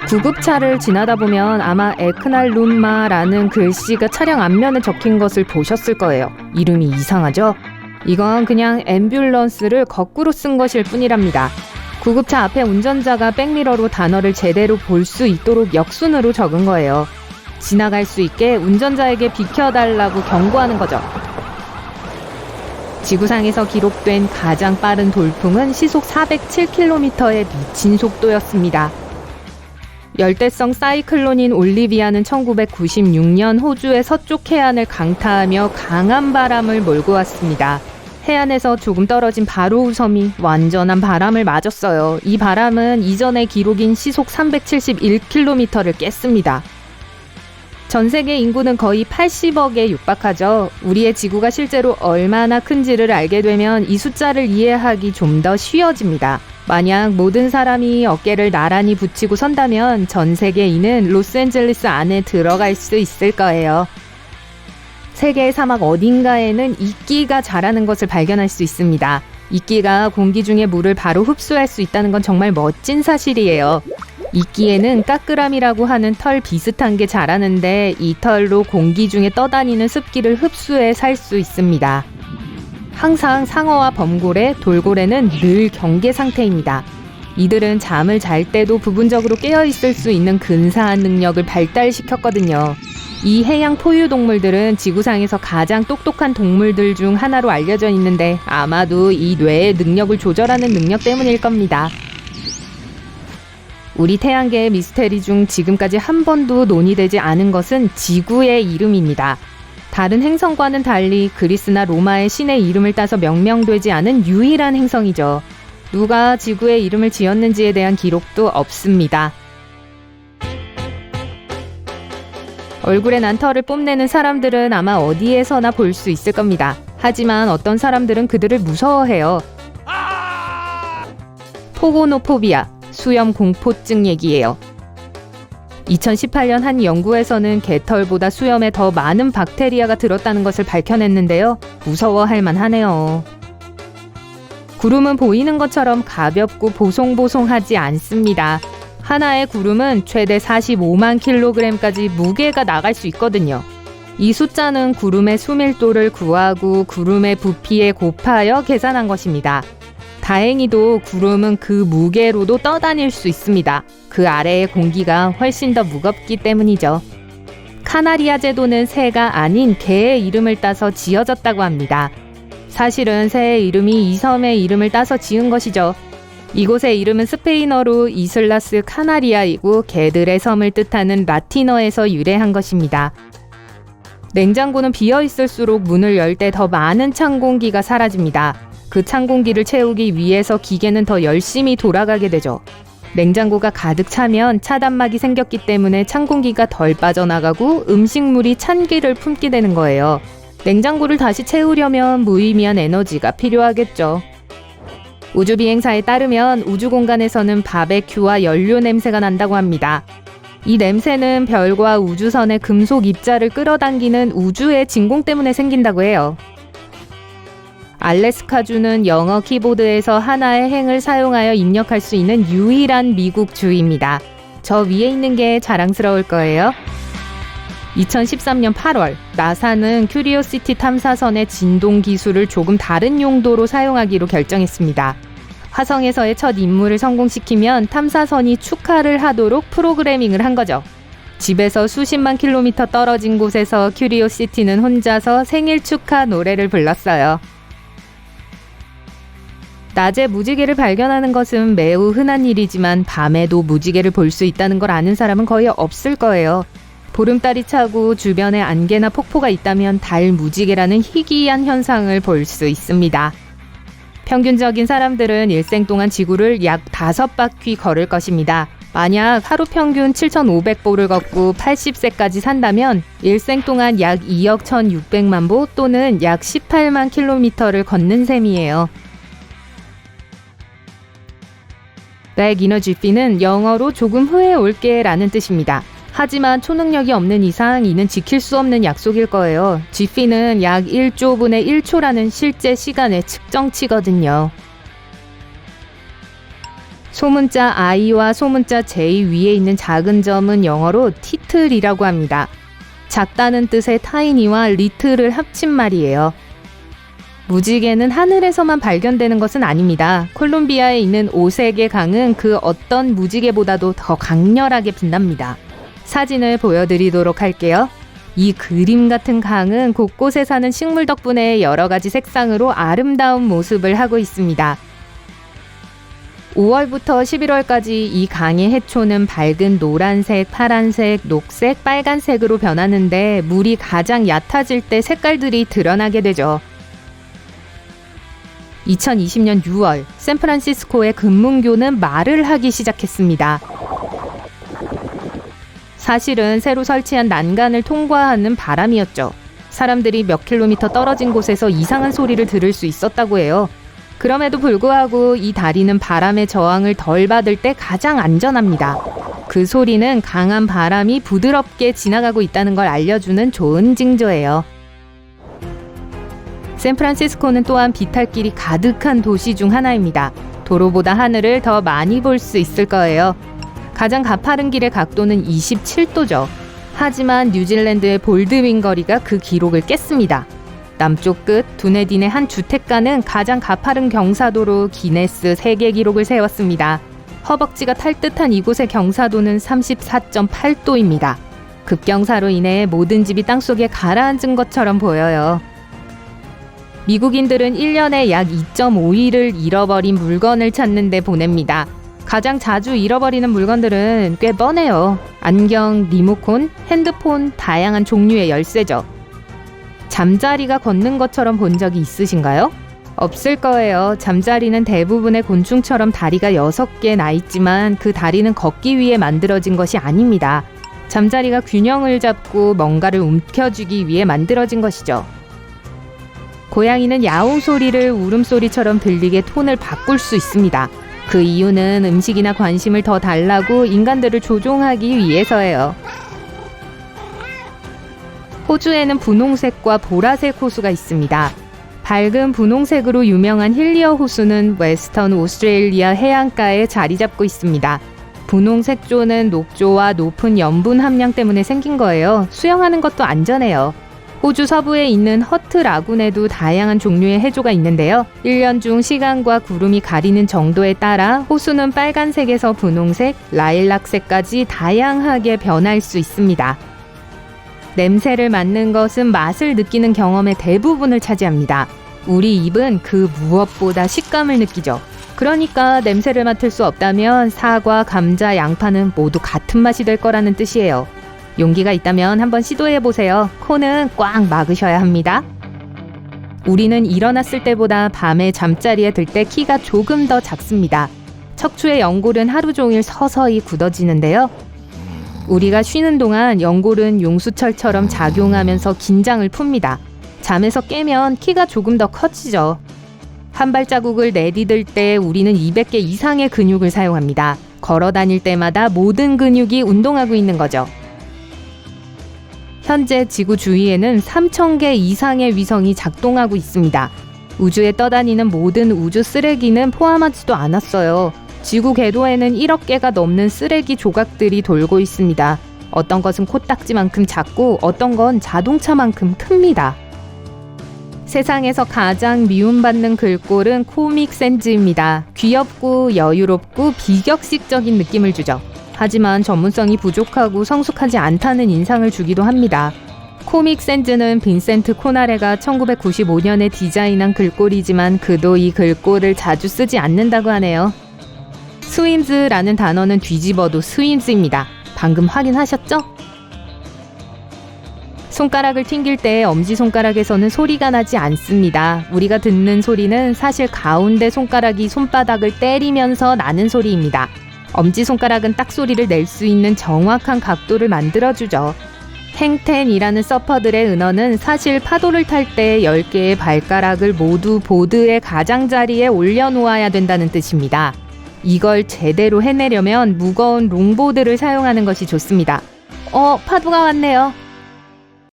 구급차를 지나다 보면 아마 에크날룸마라는 글씨가 차량 앞면에 적힌 것을 보셨을 거예요. 이름이 이상하죠? 이건 그냥 앰뷸런스를 거꾸로 쓴 것일 뿐이랍니다. 구급차 앞에 운전자가 백미러로 단어를 제대로 볼 수 있도록 역순으로 적은 거예요. 지나갈 수 있게 운전자에게 비켜달라고 경고하는 거죠. 지구상에서 기록된 가장 빠른 돌풍은 시속 407km의 미친 속도였습니다. 열대성 사이클론인 올리비아는 1996년 호주의 서쪽 해안을 강타하며 강한 바람을 몰고 왔습니다. 해안에서 조금 떨어진 바로우 섬이 완전한 바람을 맞았어요. 이 바람은 이전의 기록인 시속 371km를 깼습니다. 전 세계 인구는 거의 80억에 육박하죠. 우리의 지구가 실제로 얼마나 큰지를 알게 되면 이 숫자를 이해하기 좀 더 쉬워집니다. 만약 모든 사람이 어깨를 나란히 붙이고 선다면 전 세계인은 로스앤젤레스 안에 들어갈 수 있을 거예요. 세계의 사막 어딘가에는 이끼가 자라는 것을 발견할 수 있습니다. 이끼가 공기 중의 물을 바로 흡수할 수 있다는 건 정말 멋진 사실이에요. 이끼에는 까끄람이라고 하는 털 비슷한 게 자라는데 이 털로 공기 중에 떠다니는 습기를 흡수해 살 수 있습니다. 항상 상어와 범고래, 돌고래는 늘 경계 상태입니다. 이들은 잠을 잘 때도 부분적으로 깨어있을 수 있는 근사한 능력을 발달시켰거든요. 이 해양 포유 동물들은 지구상에서 가장 똑똑한 동물들 중 하나로 알려져 있는데 아마도 이 뇌의 능력을 조절하는 능력 때문일 겁니다. 우리 태양계의 미스테리 중 지금까지 한 번도 논의되지 않은 것은 지구의 이름입니다. 다른 행성과는 달리 그리스나 로마의 신의 이름을 따서 명명되지 않은 유일한 행성이죠. 누가 지구의 이름을 지었는지에 대한 기록도 없습니다. 얼굴에 난 털을 뽐내는 사람들은 아마 어디에서나 볼 수 있을 겁니다. 하지만 어떤 사람들은 그들을 무서워해요. 포고노포비아, 수염 공포증 얘기예요. 2018년 한 연구에서는 개털보다 수염에 더 많은 박테리아가 들었다는 것을 밝혀냈는데요. 무서워할 만하네요. 구름은 보이는 것처럼 가볍고 보송보송하지 않습니다. 하나의 구름은 최대 45만 킬로그램까지 무게가 나갈 수 있거든요. 이 숫자는 구름의 수밀도를 구하고 구름의 부피에 곱하여 계산한 것입니다. 다행히도 구름은 그 무게로도 떠다닐 수 있습니다. 그 아래의 공기가 훨씬 더 무겁기 때문이죠. 카나리아 제도는 새가 아닌 개의 이름을 따서 지어졌다고 합니다. 사실은 새의 이름이 이 섬의 이름을 따서 지은 것이죠. 이곳의 이름은 스페인어로 이슬라스 카나리아이고 개들의 섬을 뜻하는 라틴어에서 유래한 것입니다. 냉장고는 비어있을수록 문을 열 때 더 많은 찬 공기가 사라집니다. 그 찬 공기를 채우기 위해서 기계는 더 열심히 돌아가게 되죠. 냉장고가 가득 차면 차단막이 생겼기 때문에 찬 공기가 덜 빠져나가고 음식물이 찬기를 품게 되는 거예요. 냉장고를 다시 채우려면 무의미한 에너지가 필요하겠죠. 우주비행사에 따르면 우주공간에서는 바베큐와 연료 냄새가 난다고 합니다. 이 냄새는 별과 우주선의 금속 입자를 끌어당기는 우주의 진공 때문에 생긴다고 해요. 알래스카주는 영어 키보드에서 하나의 행을 사용하여 입력할 수 있는 유일한 미국 주입니다. 저 위에 있는 게 자랑스러울 거예요. 2013년 8월, 나사는 큐리오시티 탐사선의 진동 기술을 조금 다른 용도로 사용하기로 결정했습니다. 화성에서의 첫 임무를 성공시키면 탐사선이 축하를 하도록 프로그래밍을 한 거죠. 집에서 수십만 킬로미터 떨어진 곳에서 큐리오시티는 혼자서 생일 축하 노래를 불렀어요. 낮에 무지개를 발견하는 것은 매우 흔한 일이지만 밤에도 무지개를 볼 수 있다는 걸 아는 사람은 거의 없을 거예요. 보름달이 차고 주변에 안개나 폭포가 있다면 달 무지개라는 희귀한 현상을 볼 수 있습니다. 평균적인 사람들은 일생 동안 지구를 약 5바퀴 걸을 것입니다. 만약 하루 평균 7,500보를 걷고 80세까지 산다면 일생 동안 약 2억 1,600만 보 또는 약 18만 킬로미터를 걷는 셈이에요. Back in a jiffy는 영어로 조금 후에 올게 라는 뜻입니다. 하지만 초능력이 없는 이상 이는 지킬 수 없는 약속일 거예요. 지피는 약 1조분의 1초라는 실제 시간의 측정치거든요. 소문자 I와 소문자 J 위에 있는 작은 점은 영어로 티틀이라고 합니다. 작다는 뜻의 타이니와 리틀을 합친 말이에요. 무지개는 하늘에서만 발견되는 것은 아닙니다. 콜롬비아에 있는 오색의 강은 그 어떤 무지개보다도 더 강렬하게 빛납니다. 사진을 보여드리도록 할게요. 이 그림 같은 강은 곳곳에 사는 식물 덕분에 여러 가지 색상으로 아름다운 모습을 하고 있습니다. 5월부터 11월까지 이 강의 해초는 밝은 노란색, 파란색, 녹색, 빨간색으로 변하는데 물이 가장 얕아질 때 색깔들이 드러나게 되죠. 2020년 6월, 샌프란시스코의 금문교는 말을 하기 시작했습니다. 사실은 새로 설치한 난간을 통과하는 바람이었죠. 사람들이 몇 킬로미터 떨어진 곳에서 이상한 소리를 들을 수 있었다고 해요. 그럼에도 불구하고 이 다리는 바람의 저항을 덜 받을 때 가장 안전합니다. 그 소리는 강한 바람이 부드럽게 지나가고 있다는 걸 알려주는 좋은 징조예요. 샌프란시스코는 또한 비탈길이 가득한 도시 중 하나입니다. 도로보다 하늘을 더 많이 볼 수 있을 거예요. 가장 가파른 길의 각도는 27도죠. 하지만 뉴질랜드의 볼드윈 거리가 그 기록을 깼습니다. 남쪽 끝 두네딘의 한 주택가는 가장 가파른 경사도로 기네스 세계 기록을 세웠습니다. 허벅지가 탈 듯한 이곳의 경사도는 34.8도입니다. 급경사로 인해 모든 집이 땅속에 가라앉은 것처럼 보여요. 미국인들은 1년에 약 2.5일을 잃어버린 물건을 찾는 데 보냅니다. 가장 자주 잃어버리는 물건들은 꽤 뻔해요. 안경, 리모컨, 핸드폰, 다양한 종류의 열쇠죠. 잠자리가 걷는 것처럼 본 적이 있으신가요? 없을 거예요. 잠자리는 대부분의 곤충처럼 다리가 6개 나 있지만 그 다리는 걷기 위해 만들어진 것이 아닙니다. 잠자리가 균형을 잡고 뭔가를 움켜쥐기 위해 만들어진 것이죠. 고양이는 야옹 소리를 울음소리처럼 들리게 톤을 바꿀 수 있습니다. 그 이유는 음식이나 관심을 더 달라고 인간들을 조종하기 위해서예요. 호주에는 분홍색과 보라색 호수가 있습니다. 밝은 분홍색으로 유명한 힐리어 호수는 웨스턴 오스트레일리아 해안가에 자리 잡고 있습니다. 분홍색 조는 녹조와 높은 염분 함량 때문에 생긴 거예요. 수영하는 것도 안전해요. 호주 서부에 있는 허트 라군에도 다양한 종류의 해조가 있는데요. 1년 중 시간과 구름이 가리는 정도에 따라 호수는 빨간색에서 분홍색, 라일락색까지 다양하게 변할 수 있습니다. 냄새를 맡는 것은 맛을 느끼는 경험의 대부분을 차지합니다. 우리 입은 그 무엇보다 식감을 느끼죠. 그러니까 냄새를 맡을 수 없다면 사과, 감자, 양파는 모두 같은 맛이 될 거라는 뜻이에요. 용기가 있다면 한번 시도해보세요. 코는 꽉 막으셔야 합니다. 우리는 일어났을 때보다 밤에 잠자리에 들 때 키가 조금 더 작습니다. 척추의 연골은 하루 종일 서서히 굳어지는데요. 우리가 쉬는 동안 연골은 용수철처럼 작용하면서 긴장을 풉니다. 잠에서 깨면 키가 조금 더 커지죠. 한 발자국을 내디딜 때 우리는 200개 이상의 근육을 사용합니다. 걸어 다닐 때마다 모든 근육이 운동하고 있는 거죠. 현재 지구 주위에는 3,000개 이상의 위성이 작동하고 있습니다. 우주에 떠다니는 모든 우주 쓰레기는 포함하지도 않았어요. 지구 궤도에는 1억 개가 넘는 쓰레기 조각들이 돌고 있습니다. 어떤 것은 코딱지만큼 작고 어떤 건 자동차만큼 큽니다. 세상에서 가장 미움받는 글꼴은 코믹 센즈입니다. 귀엽고 여유롭고 비격식적인 느낌을 주죠. 하지만 전문성이 부족하고 성숙하지 않다는 인상을 주기도 합니다. 코믹 센즈는 빈센트 코나레가 1995년에 디자인한 글꼴이지만 그도 이 글꼴을 자주 쓰지 않는다고 하네요. 스윈즈라는 단어는 뒤집어도 스윈즈입니다. 방금 확인하셨죠? 손가락을 튕길 때 엄지손가락에서는 소리가 나지 않습니다. 우리가 듣는 소리는 사실 가운데 손가락이 손바닥을 때리면서 나는 소리입니다. 엄지손가락은 딱 소리를 낼 수 있는 정확한 각도를 만들어주죠. 행텐이라는 서퍼들의 은어는 사실 파도를 탈 때 10개의 발가락을 모두 보드의 가장자리에 올려놓아야 된다는 뜻입니다. 이걸 제대로 해내려면 무거운 롱보드를 사용하는 것이 좋습니다. 파도가 왔네요.